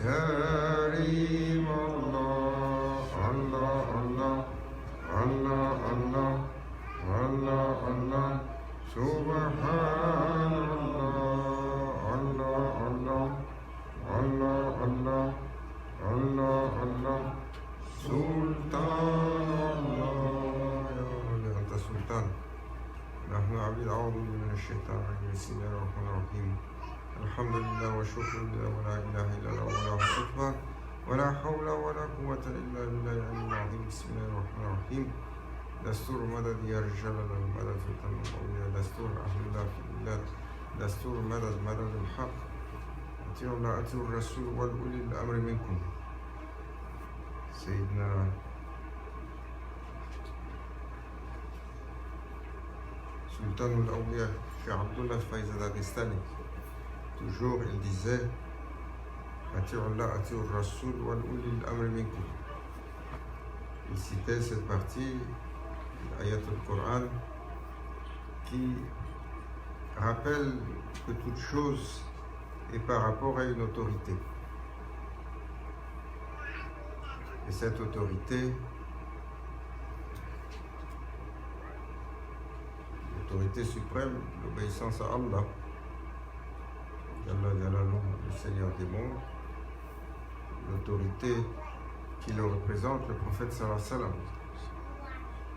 كريم الله سبحان الله سلطان الله يا ولي أنت سلطان نحن عبيد أعوذ بالله من الشيطان الرجيم بسم الله الرحمن الرحيم الحمد لله والشكر لله ولا إله إلا الله والله أكبر ولا حول ولا قوة إلا بالله العلي العظيم بسم الله الرحمن الرحيم دستور مدد يا رجال المدد في التنمية القوية دستور أهل الله في البلاد دستور مدد الحق أطيعوا الله أطيعوا الرسول والأولي الأمر منكم سيدنا Sultan al-Awliya, Cheikh Abdullah Faiz al-Dagestani, toujours il disait Ati'ullah, ati'ur Rasul wal ulil amri minkum. Il citait cette partie, l'ayat al-Qur'an, qui rappelle que toute chose est par rapport à une autorité. Et cette autorité, l'autorité suprême, l'obéissance à Allah, le Seigneur des mondes, l'autorité qui le représente, le prophète sallallahu alayhi wa sallam,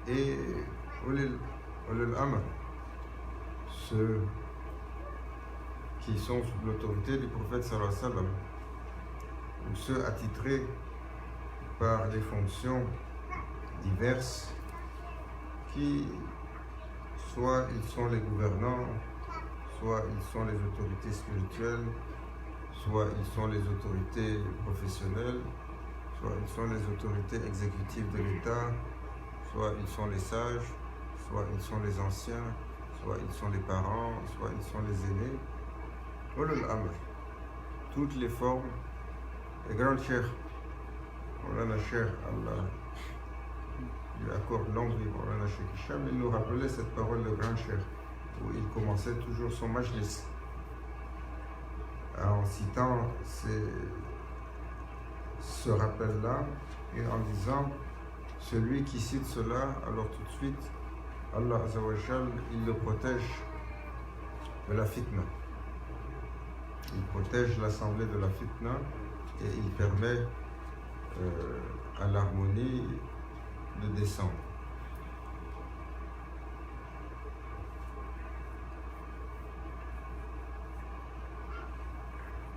et ulil amr, ceux qui sont sous l'autorité du prophète sallallahu alayhi wa sallam, ou ceux attitrés par des fonctions diverses qui soit ils sont les gouvernants, soit ils sont les autorités spirituelles, soit ils sont les autorités professionnelles, soit ils sont les autorités exécutives de l'État, soit ils sont les sages, soit ils sont les anciens, soit ils sont les parents, soit ils sont les aînés. Ulul Amr, toutes les formes, les grands cheikhs, Maulana Cheikh, Allah lui accorde longue vie, Maulana Cheikh Hicham, il nous rappelait cette parole de grand cheikh, où il commençait toujours son majlis en citant ce rappel-là et en disant celui qui cite cela, alors tout de suite, Allah Azza wa Jal, il le protège de la fitna. Il protège l'assemblée de la fitna et il permet à l'harmonie de descendre.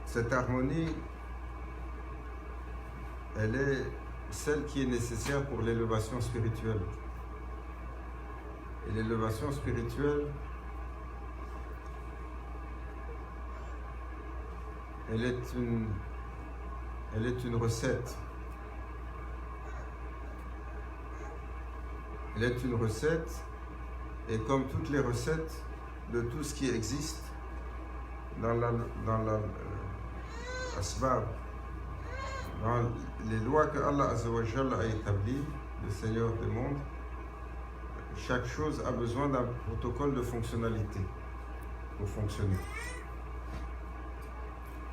Cette harmonie, elle est celle qui est nécessaire pour l'élévation spirituelle. Et l'élévation spirituelle, elle est une recette. Elle est une recette, et comme toutes les recettes de tout ce qui existe dans l'asbab, dans les lois que Allah Azza wa Jalla a établies, le Seigneur des mondes, chaque chose a besoin d'un protocole de fonctionnalité pour fonctionner.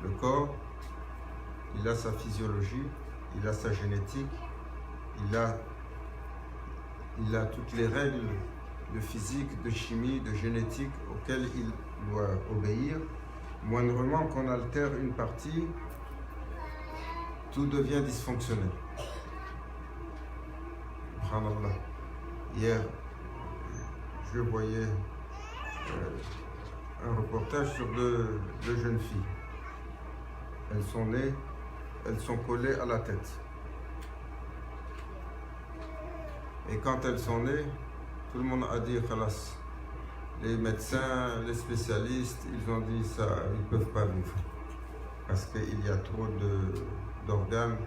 Le corps, il a sa physiologie, il a sa génétique, il a toutes les règles de physique, de chimie, de génétique auxquelles il doit obéir. Moindrement qu'on altère une partie, tout devient dysfonctionnel. Subhanallah. Hier, je voyais un reportage sur deux jeunes filles. Elles sont nées, elles sont collées à la tête. Et quand elles sont nées, tout le monde a dit khalas. Les médecins, les spécialistes, ils ont dit ça, ils ne peuvent pas vivre. Parce qu'il y a trop d'organes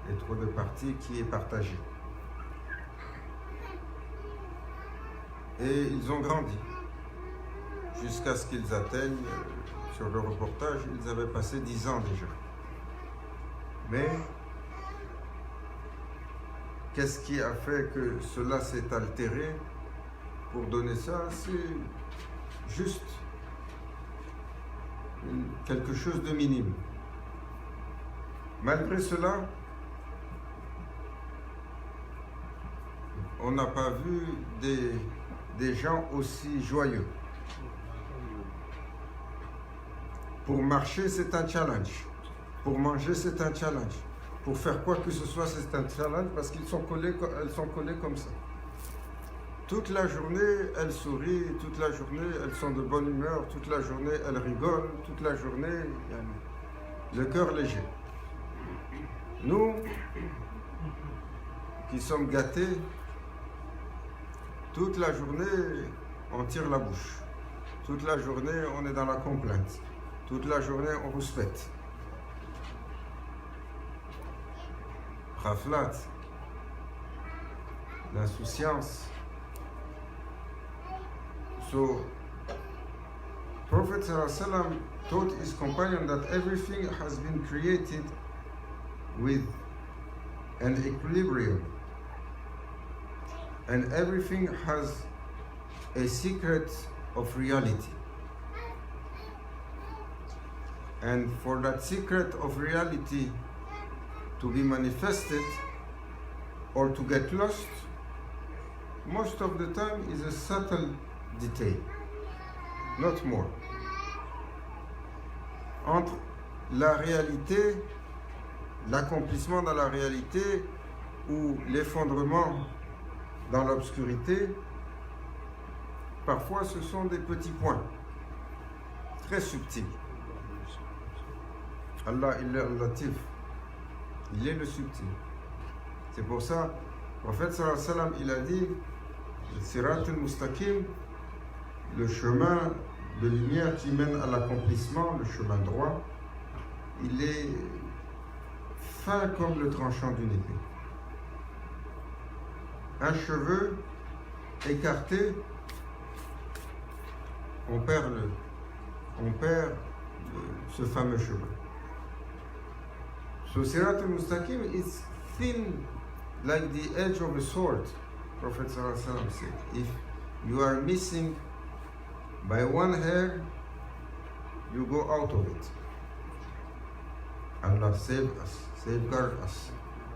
et trop de parties qui est partagée. Et ils ont grandi. Jusqu'à ce qu'ils atteignent, sur le reportage, ils avaient passé 10 ans déjà. Mais qu'est-ce qui a fait que cela s'est altéré? pour donner ça, c'est juste quelque chose de minime. Malgré cela, on n'a pas vu des gens aussi joyeux. Pour marcher, c'est un challenge. Pour manger, c'est un challenge. Pour faire quoi que ce soit, c'est un challenge parce elles sont collées comme ça. Toute la journée, elles sourient, toute la journée, elles sont de bonne humeur, toute la journée, elles rigolent, toute la journée, le cœur léger. Nous, qui sommes gâtés, toute la journée, on tire la bouche. Toute la journée, on est dans la complainte. Toute la journée, on rouspète. Raflat, l'insouciance. So, Prophet ﷺ taught his companion that everything has been created with an equilibrium, and everything has a secret of reality. And for that secret of reality to be manifested or to get lost, most of the time is a subtle detail, not more. Entre la réalité, l'accomplissement dans la réalité ou l'effondrement dans l'obscurité, parfois ce sont des petits points très subtils. Allah, il est al-Latif, il est le subtil. C'est pour ça, le prophète sallallahu alayhi wa sallam, il a dit, le Sirat al-Mustaqim, le chemin de lumière qui mène à l'accomplissement, le chemin droit, il est fin comme le tranchant d'une épée. Un cheveu écarté, on perd ce fameux chemin. So Sirat al-Mustaqim is thin like the edge of a sword, Prophet ﷺ said. If you are missing by one hair, you go out of it. Allah save us, safeguard us,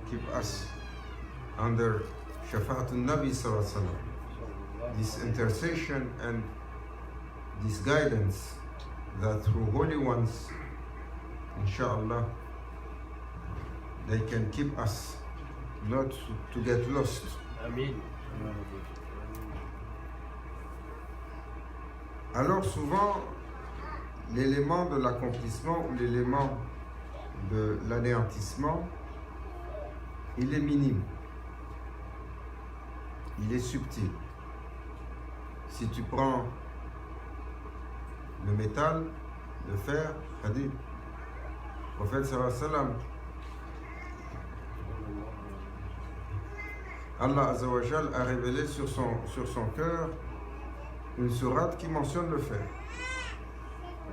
keep us under Shafa'at al-Nabi ﷺ. This intercession and this guidance that through holy ones, inshallah, they can keep us not to get lost. Amen. Alors souvent, l'élément de l'accomplissement ou l'élément de l'anéantissement, il est minime, il est subtil. Si tu prends le métal, le fer, c'est-à-dire, le prophète sallallahu alayhi wa sallam, Allah Azza wa Jal a révélé sur son cœur une sourate qui mentionne le fer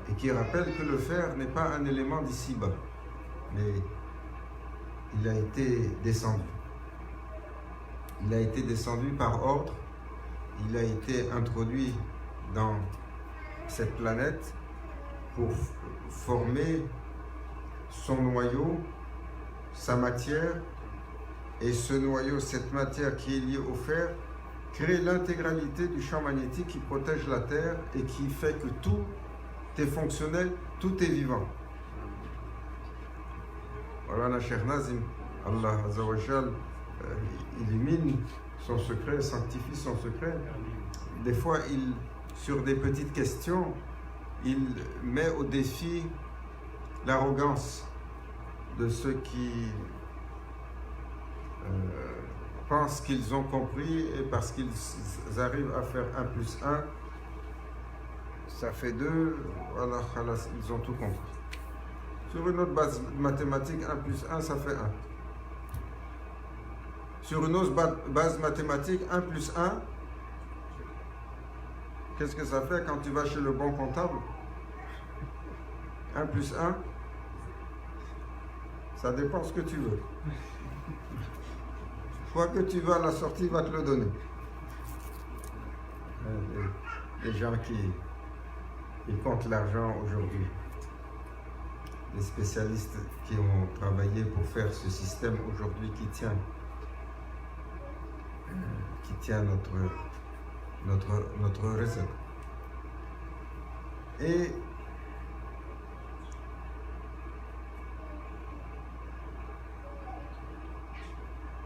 et qui rappelle que le fer n'est pas un élément d'ici-bas, mais il a été descendu. Il a été descendu par ordre, il a été introduit dans cette planète pour former son noyau, sa matière. Et ce noyau, cette matière qui est liée au fer, crée l'intégralité du champ magnétique qui protège la Terre et qui fait que tout est fonctionnel, tout est vivant. Voilà, Cheikh Nazim, Allah Azza wa Jal illumine son secret, sanctifie son secret. Des fois, sur des petites questions, il met au défi l'arrogance de ceux qui pensent qu'ils ont compris et parce qu'ils arrivent à faire 1 plus 1, ça fait 2, voilà, ils ont tout compris. Sur une autre base mathématique, 1 plus 1, ça fait 1. Sur une autre base mathématique, 1 plus 1, qu'est-ce que ça fait quand tu vas chez le bon comptable? 1 plus 1, ça dépend ce que tu veux. Quoi que tu vas à la sortie, il va te le donner. Les gens qui comptent l'argent aujourd'hui, les spécialistes qui ont travaillé pour faire ce système aujourd'hui qui tient notre recette. Et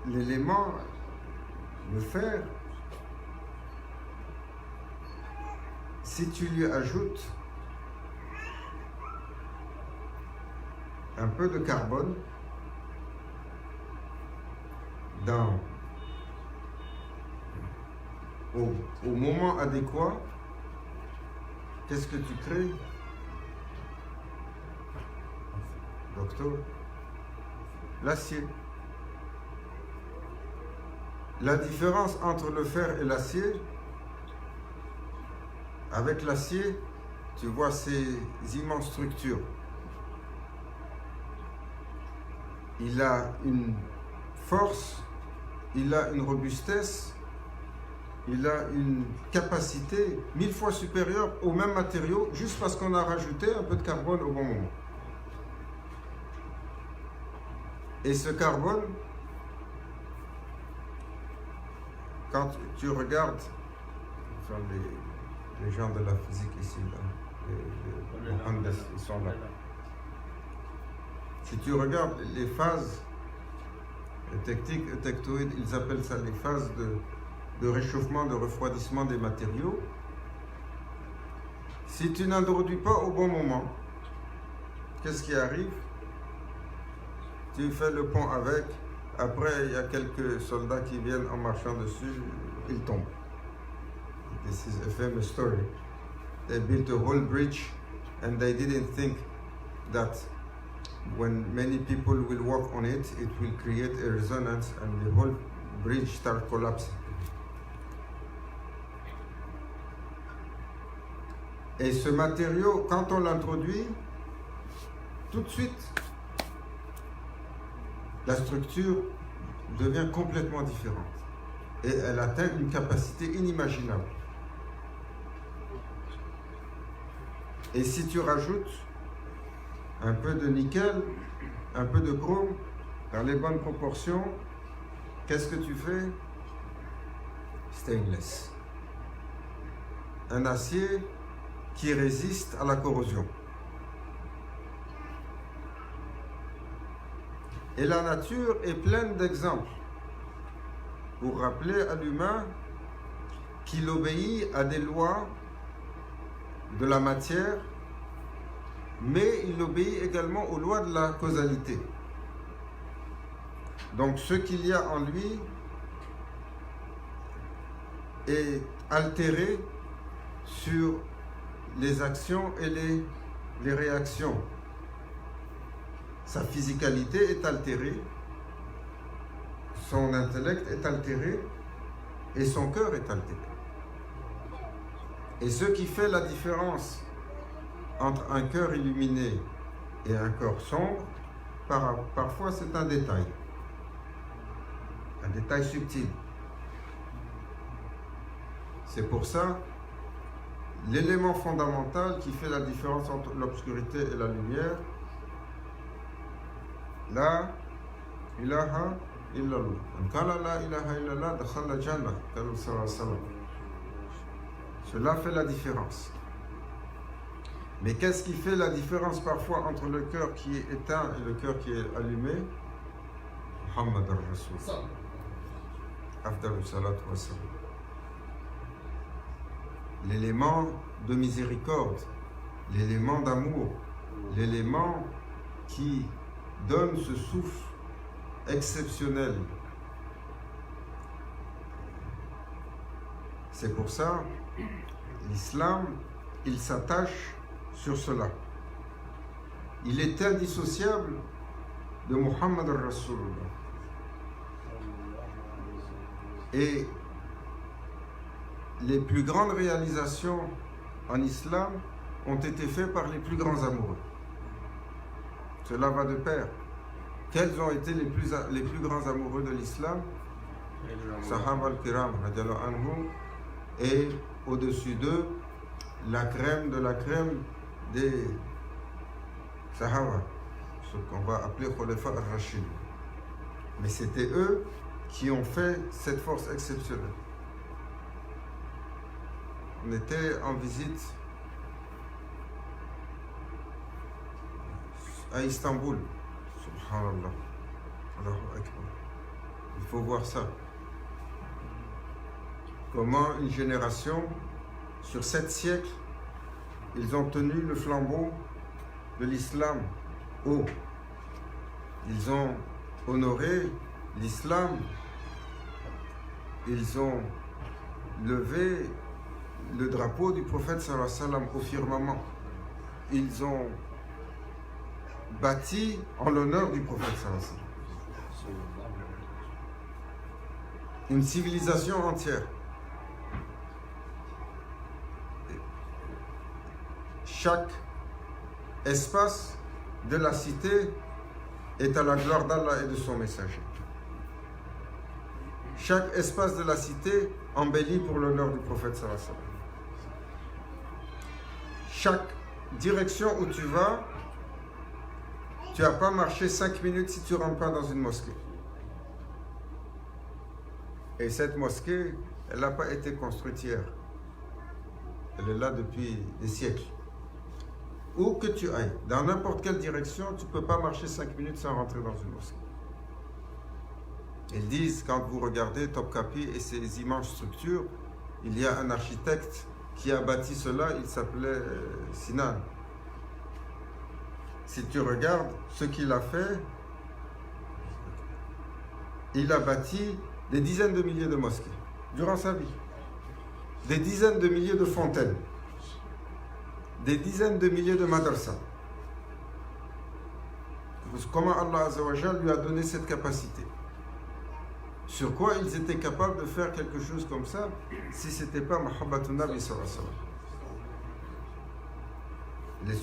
l'élément, le fer, si tu lui ajoutes un peu de carbone au moment adéquat, qu'est-ce que tu crées, docteur? L'acier. La différence entre le fer et l'acier, avec l'acier, tu vois ces immenses structures. Il a une force, il a une robustesse, il a une capacité 1000 fois supérieure au même matériau, juste parce qu'on a rajouté un peu de carbone au bon moment. Et ce carbone, quand tu regardes, les gens de la physique ici, là, ils sont là. Si tu regardes les phases tectiques et tectoïdes, ils appellent ça les phases de réchauffement, de refroidissement des matériaux. Si tu n'introduis pas au bon moment, qu'est-ce qui arrive? Tu fais le pont avec, après il y a quelques soldats qui viennent en marchant dessus, ils tombent. This is a famous story. They built a whole bridge and they didn't think that when many people will walk on it, it will create a resonance and the whole bridge start collapsing. Et ce matériau, quand on l'introduit, tout de suite, la structure devient complètement différente. Et elle atteint une capacité inimaginable. Et si tu rajoutes un peu de nickel, un peu de chrome, dans les bonnes proportions, qu'est-ce que tu fais? Stainless. Un acier qui résiste à la corrosion. Et la nature est pleine d'exemples pour rappeler à l'humain qu'il obéit à des lois de la matière, mais il obéit également aux lois de la causalité. Donc ce qu'il y a en lui est altéré sur les actions et les réactions. Sa physicalité est altérée, son intellect est altéré et son cœur est altéré. Et ce qui fait la différence entre un cœur illuminé et un cœur sombre, parfois c'est un détail subtil. C'est pour ça, l'élément fondamental qui fait la différence entre l'obscurité et la lumière, la ilaha illallah. Qala la ilaha illallah dakhala jannah. Cela fait la différence. Mais qu'est-ce qui fait la différence parfois entre le cœur qui est éteint et le cœur qui est allumé? Muhammad al-Rasul. Afdalu salatu wa salam. L'élément de miséricorde, l'élément d'amour, l'élément qui donne ce souffle exceptionnel. C'est pour ça, l'islam, il s'attache sur cela. Il est indissociable de Muhammad al-Rasulullah. Et les plus grandes réalisations en islam ont été faites par les plus grands amoureux. Cela va de pair. Quels ont été les plus grands amoureux de l'islam? Sahaba al-Kiram, et au-dessus d'eux la crème de la crème des Sahaba, ce qu'on va appeler Khulafa al-Rashid. Mais c'était eux qui ont fait cette force exceptionnelle. On était en visite à Istanbul. Subhanallah. Allahu Akbar. Il faut voir ça. Comment une génération, sur 7 siècles, ils ont tenu le flambeau de l'islam haut. Ils ont honoré l'islam. Ils ont levé le drapeau du prophète sallallahu alayhi wa sallam au firmament. Ils ont bâti en l'honneur du prophète sallallahu alayhi wa sallam. Une civilisation entière. Chaque espace de la cité est à la gloire d'Allah et de son messager. Chaque espace de la cité embellit pour l'honneur du prophète sallallahu alayhi wa sallam. Chaque direction où tu vas, tu n'as pas marché 5 minutes si tu ne rentres pas dans une mosquée. Et cette mosquée, elle n'a pas été construite hier. Elle est là depuis des siècles. Où que tu ailles, dans n'importe quelle direction, tu ne peux pas marcher 5 minutes sans rentrer dans une mosquée. Ils disent, quand vous regardez Topkapi et ses immenses structures, il y a un architecte qui a bâti cela, il s'appelait Sinan. Si tu regardes ce qu'il a fait, il a bâti des dizaines de milliers de mosquées durant sa vie, des dizaines de milliers de fontaines, des dizaines de milliers de madrasas. Comment Allah Azza wa Jal lui a donné cette capacité? Sur quoi ils étaient capables de faire quelque chose comme ça si ce n'était pas Mahabbatun Nabi sallallahu alayhi wa sallam. Le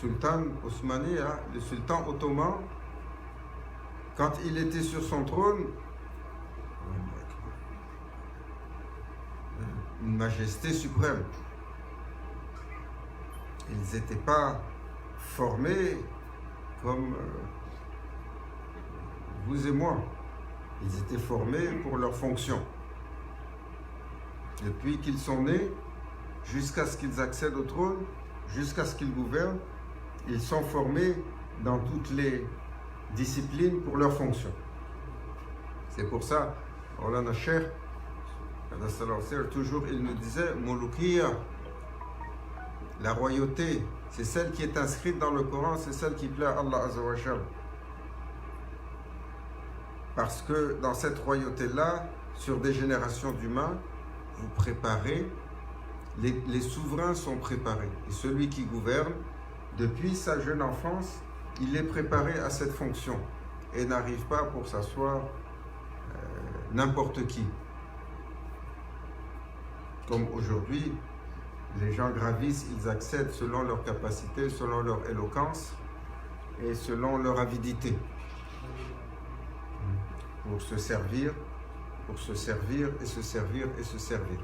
sultan Osmani, le sultan ottoman, quand il était sur son trône, une majesté suprême. Ils n'étaient pas formés comme vous et moi. Ils étaient formés pour leur fonction. Depuis qu'ils sont nés, jusqu'à ce qu'ils accèdent au trône, jusqu'à ce qu'ils gouvernent, ils sont formés dans toutes les disciplines pour leur fonction. C'est pour ça, Maulana Cheikh, toujours il nous disait, Mouloukiya, la royauté, c'est celle qui est inscrite dans le Coran, c'est celle qui plaît à Allah Azza wa Jal. Parce que dans cette royauté-là, sur des générations d'humains, vous préparez, les souverains sont préparés. Et celui qui gouverne, depuis sa jeune enfance, il est préparé à cette fonction et n'arrive pas pour s'asseoir n'importe qui. Comme aujourd'hui, les gens gravissent, ils accèdent selon leur capacité, selon leur éloquence et selon leur avidité. Pour se servir et se servir et se servir.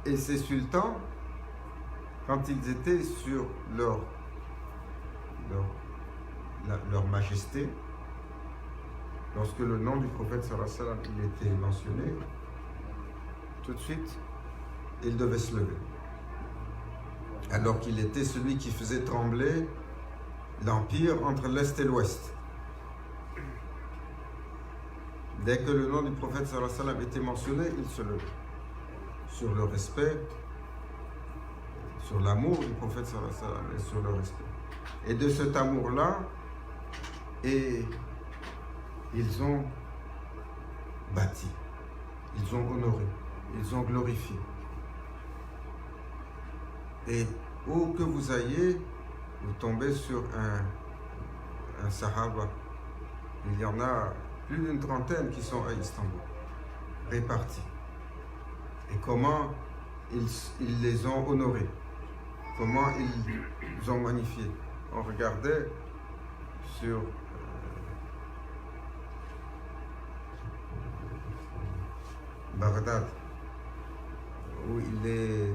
Et ces sultans, quand ils étaient sur leur majesté, lorsque le nom du prophète sallallahu alayhi wa sallam il était mentionné, tout de suite, il devait se lever. Alors qu'il était celui qui faisait trembler l'empire entre l'Est et l'Ouest. Dès que le nom du prophète sallallahu alayhi wa sallam était mentionné, il se levait. Sur le respect, sur l'amour du prophète sallallahu alayhi wa sallam et sur le respect. Et de cet amour-là, et ils ont bâti, ils ont honoré, ils ont glorifié. Et où que vous ayez, vous tombez sur un Sahaba. Il y en a plus d'une trentaine qui sont à Istanbul, répartis. Et comment ils les ont honorés, comment ils ont magnifié. On regardait sur Bagdad, où il est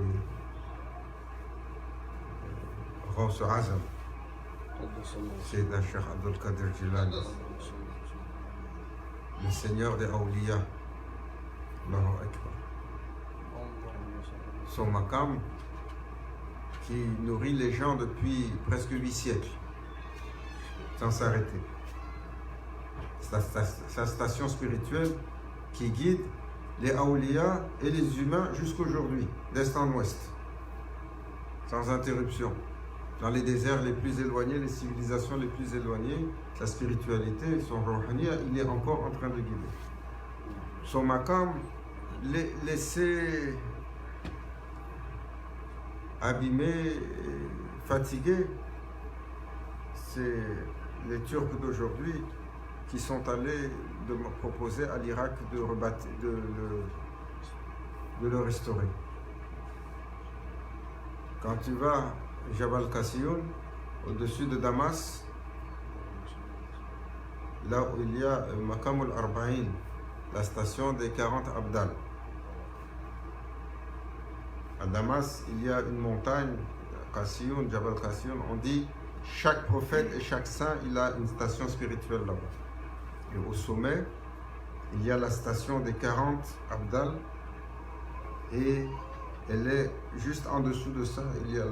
Ghaus Azam, Sayyidina Cheikh Abdul Qadir Jilani, le seigneur des Awliya, Allahu Akbar. Son maqam qui nourrit les gens depuis presque 8 siècles, sans s'arrêter. Sa station spirituelle qui guide les Awliya et les humains jusqu'aujourd'hui, d'est en ouest, sans interruption. Dans les déserts les plus éloignés, les civilisations les plus éloignées, la spiritualité, son rouhaniya, il est encore en train de guider. Son maqam, laissé abîmé, fatigué, c'est les Turcs d'aujourd'hui qui sont allés de me proposer à l'Irak de le restaurer. Quand tu vas Jabal Qassioun, au-dessus de Damas, là où il y a Maqam al-Arba'in, la station des 40 Abdal. À Damas, il y a une montagne, Qassioun, Jabal Qassioun, on dit chaque prophète et chaque saint, il a une station spirituelle là-bas. Et au sommet, il y a la station des 40 Abdal, et elle est juste en dessous de ça, il y a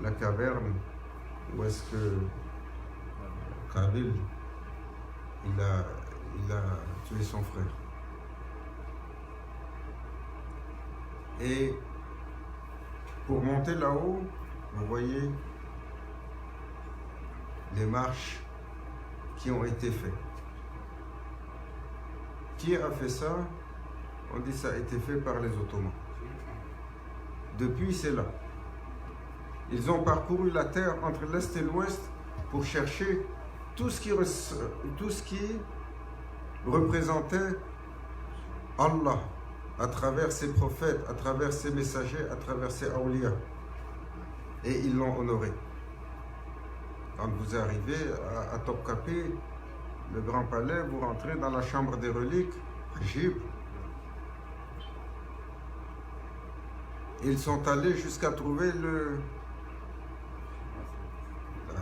la caverne où est-ce que Qabil il a tué son frère. Et pour monter là-haut, vous voyez les marches qui ont été faites. Qui a fait ça? On dit que ça a été fait par les Ottomans. Depuis, c'est là. Ils ont parcouru la terre entre l'Est et l'Ouest pour chercher tout ce qui représentait Allah à travers ses prophètes, à travers ses messagers, à travers ses awliya. Et ils l'ont honoré. Quand vous arrivez à Topkapi, le Grand Palais, vous rentrez dans la chambre des reliques, Ajib. Ils sont allés jusqu'à trouver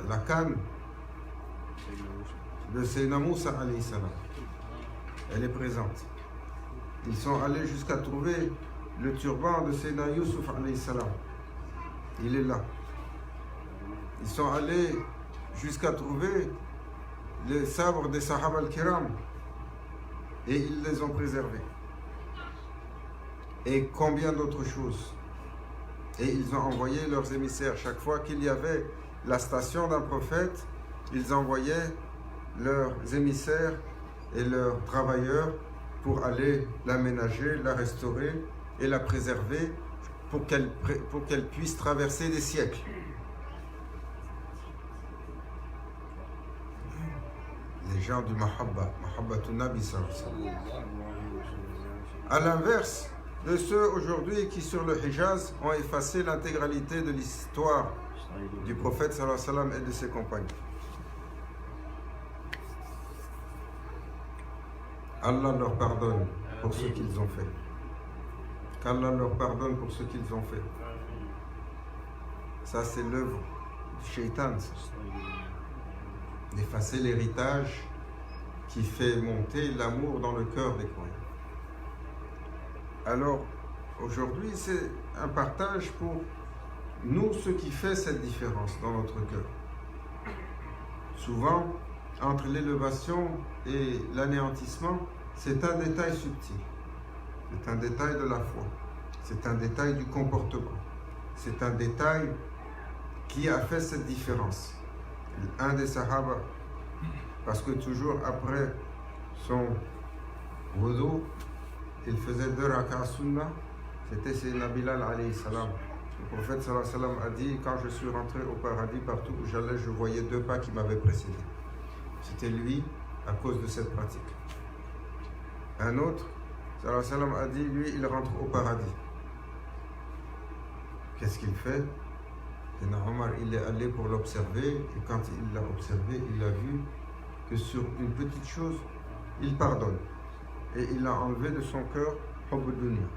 la canne de Sayyidina Moussa alayhi salam. Elle est présente. Ils sont allés jusqu'à trouver le turban de Sayyidina Yusuf alayhi salam. Il est là. Ils sont allés jusqu'à trouver les sabres des Sahaba al-Kiram et ils les ont préservés. Et combien d'autres choses. Et ils ont envoyé leurs émissaires. Chaque fois qu'il y avait la station d'un prophète, ils envoyaient leurs émissaires et leurs travailleurs pour aller l'aménager, la restaurer et la préserver pour qu'elle puisse traverser des siècles. Les gens du Mahabbatun Nabi sallallahu alayhi wa sallam. À l'inverse de ceux aujourd'hui qui sur le Hijaz ont effacé l'intégralité de l'histoire du prophète sallallahu alayhi wa sallam et de ses compagnons. Allah leur pardonne pour ce qu'ils ont fait. Qu'Allah leur pardonne pour ce qu'ils ont fait. Ça, c'est l'œuvre du shaitan. D'effacer l'héritage qui fait monter l'amour dans le cœur des croyants. Alors, aujourd'hui, c'est un partage pour nous, ce qui fait cette différence dans notre cœur. Souvent, entre l'élévation et l'anéantissement, c'est un détail subtil. C'est un détail de la foi. C'est un détail du comportement. C'est un détail qui a fait cette différence. Un des Sahaba, parce que toujours après son wudu, il faisait 2 raka'a sunnah, c'était Sayyidina Bilal alayhi salam. Le prophète sallallahu alayhi wa sallam a dit, quand je suis rentré au paradis, partout où j'allais, je voyais 2 pas qui m'avaient précédé. C'était lui à cause de cette pratique. Un autre, sallallahu alayhi wa sallam, a dit, lui, il rentre au paradis. Qu'est-ce qu'il fait? Omar, il est allé pour l'observer, et quand il l'a observé, il a vu que sur une petite chose, il pardonne. et il a enlevé de son cœur Hubb ad-Dunya.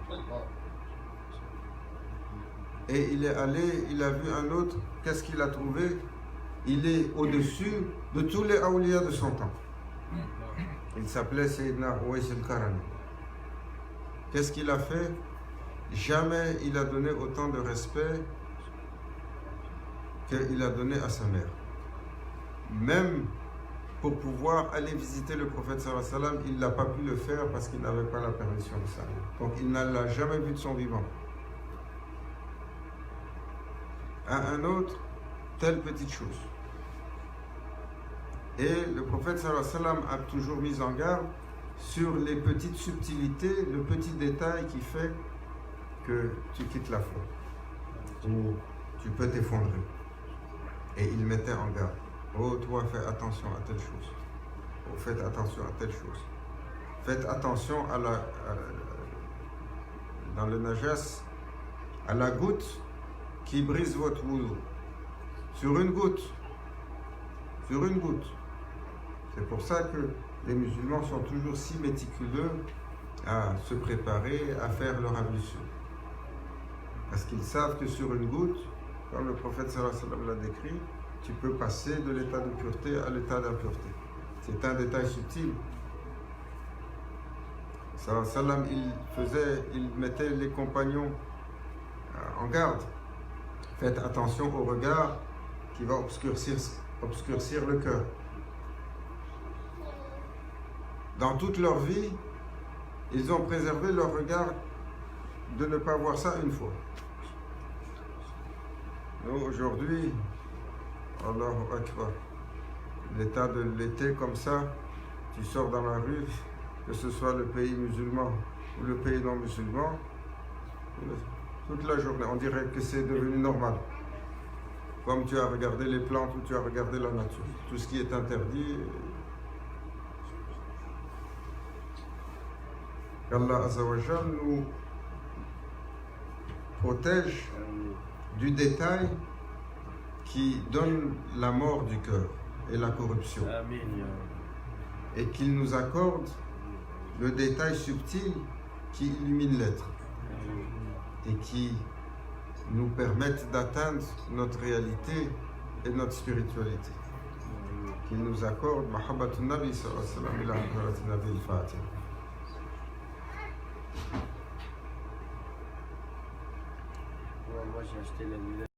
Et il est allé, il a vu un autre, qu'est-ce qu'il a trouvé? Il est au-dessus de tous les awliya de son temps. Il s'appelait Sayyidina Uwais al-Qarani. Qu'est-ce qu'il a fait? Jamais il a donné autant de respect qu'il a donné à sa mère. Même pour pouvoir aller visiter le prophète sallallahu alayhi wa sallam, il n'a pas pu le faire parce qu'il n'avait pas la permission de sa mère. Donc il ne l'a jamais vu de son vivant. À un autre, telle petite chose. Et le prophète sallallahu alayhi wa sallam a toujours mis en garde sur les petites subtilités, le petit détail qui fait que tu quittes la foi, ou tu peux t'effondrer. Et il mettait en garde. Oh, toi, fais attention à telle chose. Oh, faites attention à telle chose. Faites attention dans le najas, à la goutte qui brise votre wudu. Sur une goutte. Sur une goutte. C'est pour ça que les musulmans sont toujours si méticuleux à se préparer à faire leur ablution. Parce qu'ils savent que sur une goutte, comme le prophète sallallahu alayhi wa sallam l'a décrit, tu peux passer de l'état de pureté à l'état d'impureté. C'est un détail subtil. Sallallahu alayhi wa sallam, il mettait les compagnons en garde. Faites attention au regard qui va obscurcir le cœur. Dans toute leur vie, ils ont préservé leur regard de ne pas voir ça une fois. Nous, aujourd'hui, Allahu Akbar, l'état de l'été comme ça, tu sors dans la rue, que ce soit le pays musulman ou le pays non musulman, toute la journée, on dirait que c'est devenu normal. Comme tu as regardé les plantes ou tu as regardé la nature. Tout ce qui est interdit. Qu'Allah Azza wa Jal nous protège du détail qui donne la mort du cœur et la corruption. Et qu'il nous accorde le détail subtil qui illumine l'être et qui nous permette d'atteindre notre réalité et notre spiritualité. Qu'il nous accorde Mahabbatun Nabi sallallahu alayhi wa sallam ila al-Fatiha. Moi j'ai acheté la